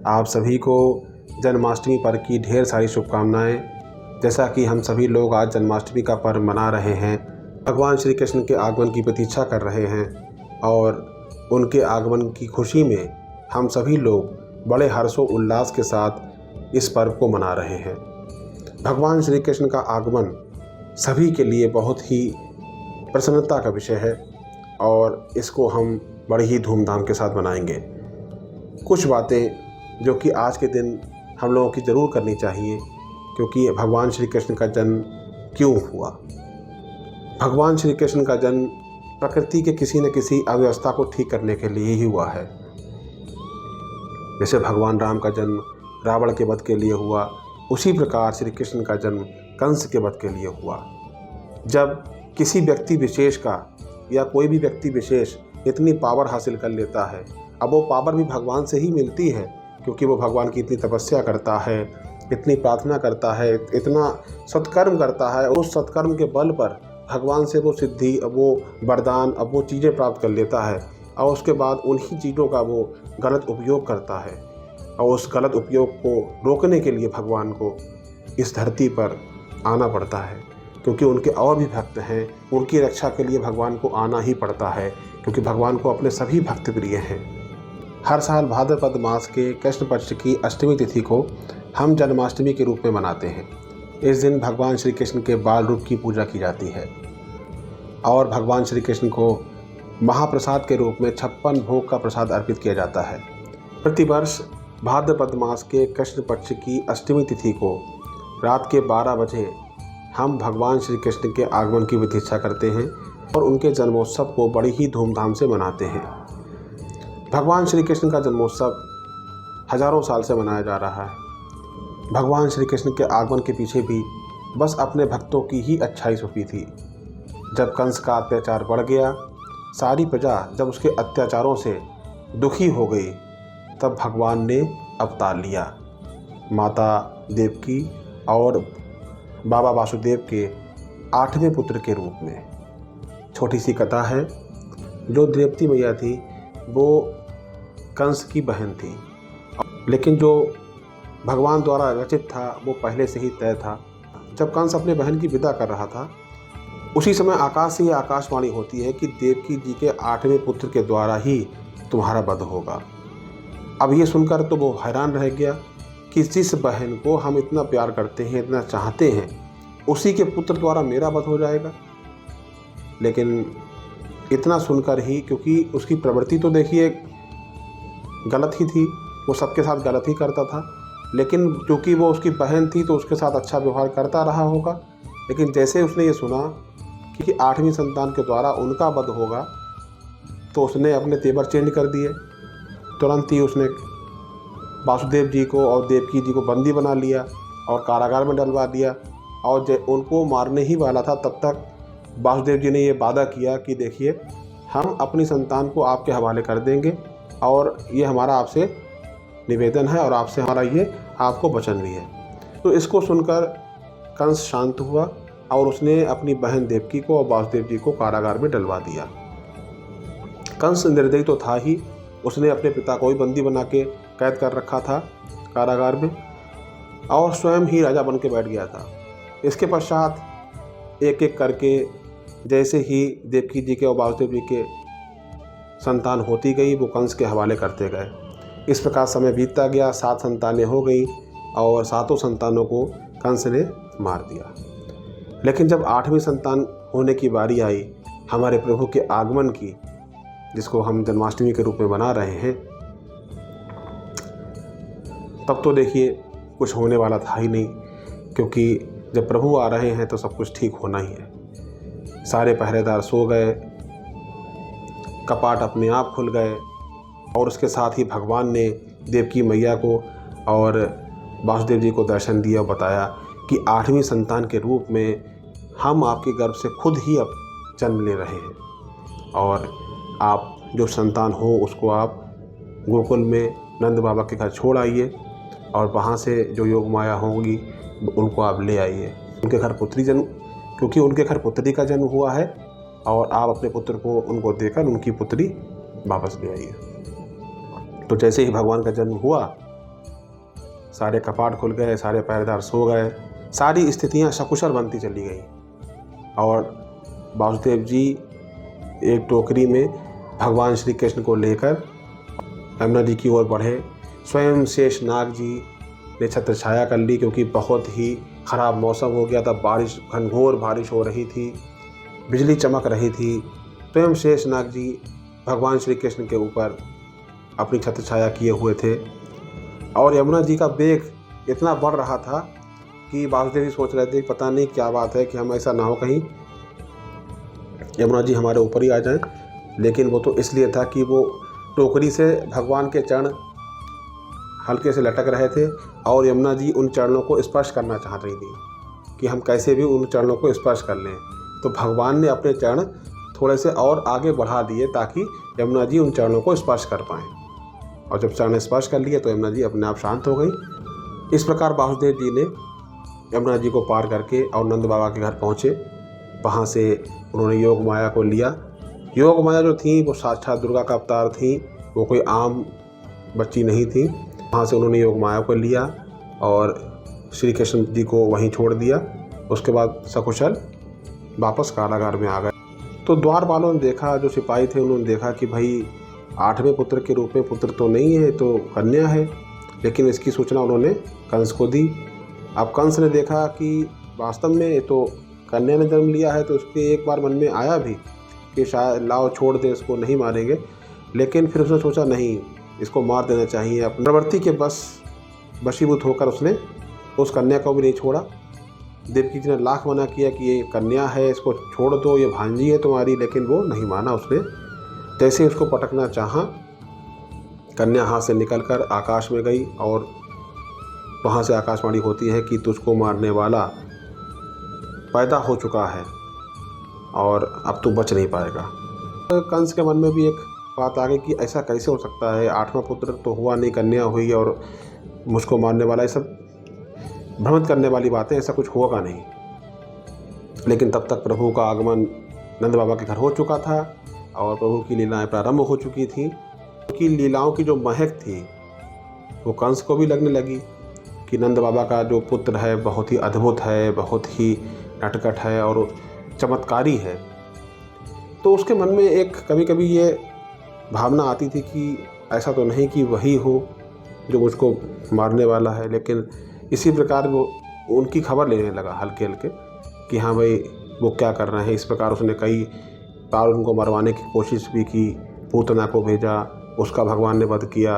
आप सभी को जन्माष्टमी पर्व की ढेर सारी शुभकामनाएं। जैसा कि हम सभी लोग आज जन्माष्टमी का पर्व मना रहे हैं, भगवान श्री कृष्ण के आगमन की प्रतीक्षा कर रहे हैं और उनके आगमन की खुशी में हम सभी लोग बड़े हर्षो उल्लास के साथ इस पर्व को मना रहे हैं। भगवान श्री कृष्ण का आगमन सभी के लिए बहुत ही प्रसन्नता का विषय है और इसको हम बड़े ही धूमधाम के साथ मनाएंगे। कुछ बातें जो कि आज के दिन हम लोगों की ज़रूर करनी चाहिए, क्योंकि भगवान श्री कृष्ण का जन्म क्यों हुआ। भगवान श्री कृष्ण का जन्म प्रकृति के किसी न किसी अव्यवस्था को ठीक करने के लिए ही हुआ है। जैसे भगवान राम का जन्म रावण के वध के लिए हुआ, उसी प्रकार श्री कृष्ण का जन्म कंस के वध के लिए हुआ। जब किसी व्यक्ति विशेष का या कोई भी व्यक्ति विशेष इतनी पावर हासिल कर लेता है, अब वो पावर भी भगवान से ही मिलती है, क्योंकि वो भगवान की इतनी तपस्या करता है, इतनी प्रार्थना करता है, इतना सत्कर्म करता है, और उस सत्कर्म के बल पर भगवान से वो सिद्धि, अब वो वरदान, अब वो चीज़ें प्राप्त कर लेता है और उसके बाद उन्हीं चीज़ों का वो गलत उपयोग करता है। और उस गलत उपयोग को रोकने के लिए भगवान को इस धरती पर आना पड़ता है, क्योंकि उनके और भी भक्त हैं। उनकी रक्षा के लिए भगवान को आना ही पड़ता है, क्योंकि भगवान को अपने सभी भक्त प्रिय हैं। हर साल भाद्रपद मास के कृष्ण पक्ष की अष्टमी तिथि को हम जन्माष्टमी के रूप में मनाते हैं। इस दिन भगवान श्री कृष्ण के बाल रूप की पूजा की जाती है और भगवान श्री कृष्ण को महाप्रसाद के रूप में 56 भोग का प्रसाद अर्पित किया जाता है। प्रतिवर्ष भाद्रपद मास के कृष्ण पक्ष की अष्टमी तिथि को रात के 12 बजे हम भगवान श्री कृष्ण के आगमन की प्रतीक्षा करते हैं और उनके जन्मोत्सव को बड़ी ही धूमधाम से मनाते हैं। भगवान श्री कृष्ण का जन्मोत्सव हजारों साल से मनाया जा रहा है। भगवान श्री कृष्ण के आगमन के पीछे भी बस अपने भक्तों की ही अच्छाई छुपी थी। जब कंस का अत्याचार बढ़ गया, सारी प्रजा जब उसके अत्याचारों से दुखी हो गई, तब भगवान ने अवतार लिया माता देवकी और बाबा वासुदेव के 8वें पुत्र के रूप में। छोटी सी कथा है, जो द्रौपदी मैया थी वो कंस की बहन थी, लेकिन जो भगवान द्वारा रचित था वो पहले से ही तय था। जब कंस अपने बहन की विदा कर रहा था, उसी समय आकाश से ये आकाशवाणी होती है कि देवकी जी के 8वें पुत्र के द्वारा ही तुम्हारा वध होगा। अब ये सुनकर तो वो हैरान रह गया कि जिस बहन को हम इतना प्यार करते हैं, इतना चाहते हैं, उसी के पुत्र द्वारा मेरा वध हो जाएगा। लेकिन इतना सुनकर ही, क्योंकि उसकी प्रवृत्ति तो देखिए गलत ही थी, वो सबके साथ गलत ही करता था, लेकिन क्योंकि वो उसकी बहन थी तो उसके साथ अच्छा व्यवहार करता रहा होगा। लेकिन जैसे उसने ये सुना कि 8वीं संतान के द्वारा उनका वध होगा, तो उसने अपने तेवर चेंज कर दिए। तुरंत ही उसने वासुदेव जी को और देवकी जी को बंदी बना लिया और कारागार में डलवा दिया। और उनको मारने ही वाला था, तब तक वासुदेव जी ने ये वादा किया कि देखिए, हम अपनी संतान को आपके हवाले कर देंगे और ये हमारा आपसे निवेदन है और आपसे हमारा ये आपको वचन भी है। तो इसको सुनकर कंस शांत हुआ और उसने अपनी बहन देवकी को और वासुदेव जी को कारागार में डलवा दिया। कंस निर्दयी तो था ही, उसने अपने पिता को भी बंदी बना के कैद कर रखा था कारागार में और स्वयं ही राजा बन के बैठ गया था। इसके पश्चात एक एक करके जैसे ही देवकी जी के और वासुदेव जी के संतान होती गई, वो कंस के हवाले करते गए। इस प्रकार समय बीतता गया, 7 संतानें हो गई और 7 संतानों को कंस ने मार दिया। लेकिन जब 8वीं संतान होने की बारी आई, हमारे प्रभु के आगमन की, जिसको हम जन्माष्टमी के रूप में मना रहे हैं, तब तो देखिए कुछ होने वाला था ही नहीं, क्योंकि जब प्रभु आ रहे हैं तो सब कुछ ठीक होना ही है। सारे पहरेदार सो गए, कपाट अपने आप खुल गए और उसके साथ ही भगवान ने देवकी मैया को और वासुदेव जी को दर्शन दिया और बताया कि 8वीं संतान के रूप में हम आपके गर्भ से खुद ही अब जन्म ले रहे हैं और आप जो संतान हो उसको आप गोकुल में नंद बाबा के घर छोड़ आइए और वहाँ से जो योग माया होंगी उनको आप ले आइए। उनके घर पुत्री जन्म, क्योंकि उनके घर पुत्री का जन्म हुआ है और आप अपने पुत्र को उनको देकर उनकी पुत्री वापस ले आइए। तो जैसे ही भगवान का जन्म हुआ, सारे कपाट खुल गए, सारे पहरेदार सो गए, सारी स्थितियाँ सकुशल बनती चली गई और वासुदेव जी एक टोकरी में भगवान श्री कृष्ण को लेकर यमुना जी की ओर बढ़े। स्वयं शेष नाग जी ने छत्र छाया कर ली क्योंकि बहुत ही ख़राब मौसम हो गया था, बारिश, घनघोर बारिश हो रही थी, बिजली चमक रही थी। स्वयं शेष नाग जी भगवान श्री कृष्ण के ऊपर अपनी छत्र छाया किए हुए थे और यमुना जी का वेग इतना बढ़ रहा था कि वासुदेव जी सोच रहे थे पता नहीं क्या बात है कि हम ऐसा ना हो कहीं यमुना जी हमारे ऊपर ही आ जाएं। लेकिन वो तो इसलिए था कि वो टोकरी से भगवान के चरण हल्के से लटक रहे थे और यमुना जी उन चरणों को स्पर्श करना चाह रही थी कि हम कैसे भी उन चरणों को स्पर्श कर लें। तो भगवान ने अपने चरण थोड़े से और आगे बढ़ा दिए ताकि यमुना जी उन चरणों को स्पर्श कर पाएँ और जब चरण स्पर्श कर लिए तो यमुना जी अपने आप शांत हो गई। इस प्रकार वासुदेव जी ने यमुना जी को पार करके और नंद बाबा के घर पहुँचे। वहाँ से उन्होंने योग माया को लिया। योग माया जो थी वो साक्षात दुर्गा का अवतार थी, वो कोई आम बच्ची नहीं थी। वहाँ से उन्होंने योग माया को लिया और श्री कृष्ण जी को वहीं छोड़ दिया। उसके बाद सकुशल वापस कारागार में आ गए। तो द्वारपालों ने देखा, जो सिपाही थे उन्होंने देखा कि भाई 8वें पुत्र के रूप में पुत्र तो नहीं है, तो कन्या है। लेकिन इसकी सूचना उन्होंने कंस को दी। अब कंस ने देखा कि वास्तव में तो कन्या ने जन्म लिया है, तो उसके एक बार मन में आया भी कि शायद लाओ छोड़ दे, इसको नहीं मारेंगे। लेकिन फिर उसने सोचा नहीं, इसको मार देना चाहिए। अपनी प्रवृत्ति के वशीभूत होकर उसने उस कन्या को भी नहीं छोड़ा। देवकी जी ने लाख मना किया कि ये कन्या है, इसको छोड़ दो, ये भांजी है तुम्हारी, लेकिन वो नहीं माना। उसने जैसे उसको पटकना चाहा, कन्या हाथ से निकलकर आकाश में गई और वहाँ से आकाशवाणी होती है कि तुझको मारने वाला पैदा हो चुका है और अब तू बच नहीं पाएगा। कंस के मन में भी एक बात आ गई कि ऐसा कैसे हो सकता है, 8वां पुत्र तो हुआ नहीं, कन्या हुई और मुझको मारने वाला, ये सब भ्रमित करने वाली बातें, ऐसा कुछ होगा नहीं। लेकिन तब तक प्रभु का आगमन नंद बाबा के घर हो चुका था और प्रभु की लीलाएं प्रारंभ हो चुकी थी। उनकी लीलाओं की जो महक थी वो कंस को भी लगने लगी कि नंद बाबा का जो पुत्र है बहुत ही अद्भुत है, बहुत ही नटखट है और चमत्कारी है। तो उसके मन में एक कभी कभी ये भावना आती थी कि ऐसा तो नहीं कि वही हो जो मुझको मारने वाला है। लेकिन इसी प्रकार वो उनकी खबर लेने लगा हल्के हल्के कि हाँ भाई वो क्या कर रहे हैं। इस प्रकार उसने कई बार उनको मरवाने की कोशिश भी की, पूतना को भेजा, उसका भगवान ने वध किया,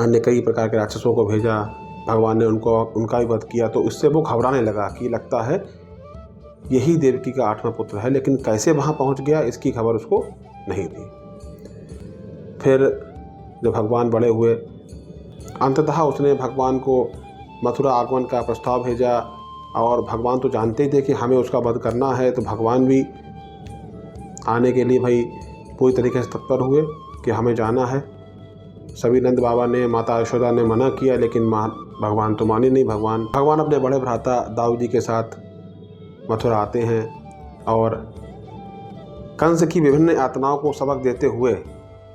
अन्य कई प्रकार के राक्षसों को भेजा, भगवान ने उनका भी वध किया। तो इससे वो घबराने लगा कि लगता है यही देवकी का 8वां पुत्र है। लेकिन कैसे वहाँ पहुँच गया इसकी खबर उसको नहीं थी। फिर जब भगवान बड़े हुए, अंततः उसने भगवान को मथुरा आगमन का प्रस्ताव भेजा और भगवान तो जानते ही थे कि हमें उसका वध करना है। तो भगवान भी आने के लिए भाई पूरी तरीके से तत्पर हुए कि हमें जाना है। सभी नंद बाबा ने, माता यशोदा ने मना किया, लेकिन भगवान तो माने नहीं। भगवान अपने बड़े भ्राता दाऊद जी के साथ मथुरा आते हैं और कंस की विभिन्न यातनाओं को सबक देते हुए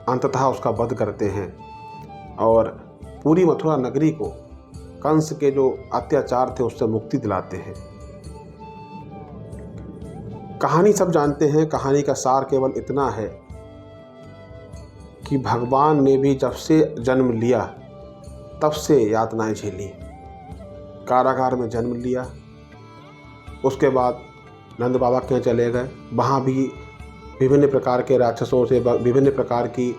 अंततः उसका वध करते हैं और पूरी मथुरा नगरी को कंस के जो अत्याचार थे उससे मुक्ति दिलाते हैं। कहानी सब जानते हैं। कहानी का सार केवल इतना है कि भगवान ने भी जब से जन्म लिया तब से यातनाएं झेली। कारागार में जन्म लिया, उसके बाद नंद बाबा के यहाँ चले गए, वहाँ भी विभिन्न प्रकार के राक्षसों से, विभिन्न प्रकार की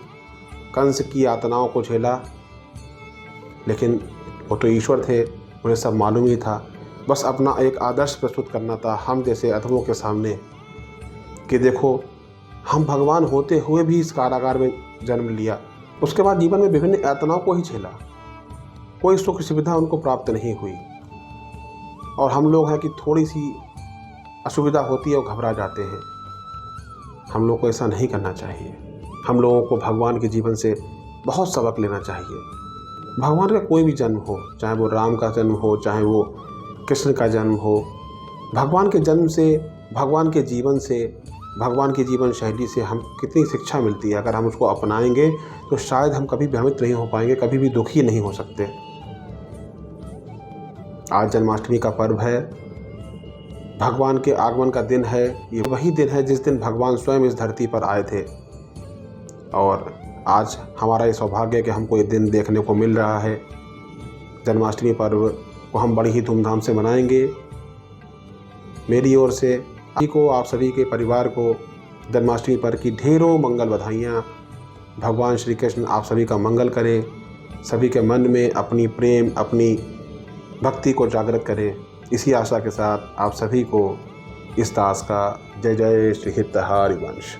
कंस की यातनाओं को झेला। लेकिन वो तो ईश्वर थे, उन्हें सब मालूम ही था। बस अपना एक आदर्श प्रस्तुत करना था हम जैसे अधमों के सामने कि देखो हम भगवान होते हुए भी इस कारागार में जन्म लिया। उसके बाद जीवन में विभिन्न यातनाओं को ही झेला, कोई सुख सुविधा उनको प्राप्त नहीं हुई। और हम लोग हैं कि थोड़ी सी असुविधा होती है और घबरा जाते हैं। हम लोग को ऐसा नहीं करना चाहिए। हम लोगों को भगवान के जीवन से बहुत सबक लेना चाहिए। भगवान का कोई भी जन्म हो, चाहे वो राम का जन्म हो, चाहे वो कृष्ण का जन्म हो, भगवान के जन्म से, भगवान के जीवन से, भगवान की जीवन शैली से हम कितनी शिक्षा मिलती है। अगर हम उसको अपनाएंगे तो शायद हम कभी भ्रमित नहीं हो पाएंगे, कभी भी दुखी नहीं हो सकते। आज जन्माष्टमी का पर्व है, भगवान के आगमन का दिन है। ये वही दिन है जिस दिन भगवान स्वयं इस धरती पर आए थे और आज हमारा ये सौभाग्य है कि हमको ये दिन देखने को मिल रहा है। जन्माष्टमी पर्व को हम बड़ी ही धूमधाम से मनाएंगे। मेरी ओर से आप सभी के परिवार को जन्माष्टमी पर्व की ढेरों मंगल बधाइयाँ। भगवान श्री कृष्ण आप सभी का मंगल करें, सभी के मन में अपनी प्रेम, अपनी भक्ति को जागृत करें। इसी आशा के साथ आप सभी को इस दास का जय जय श्री हित हरिवंश।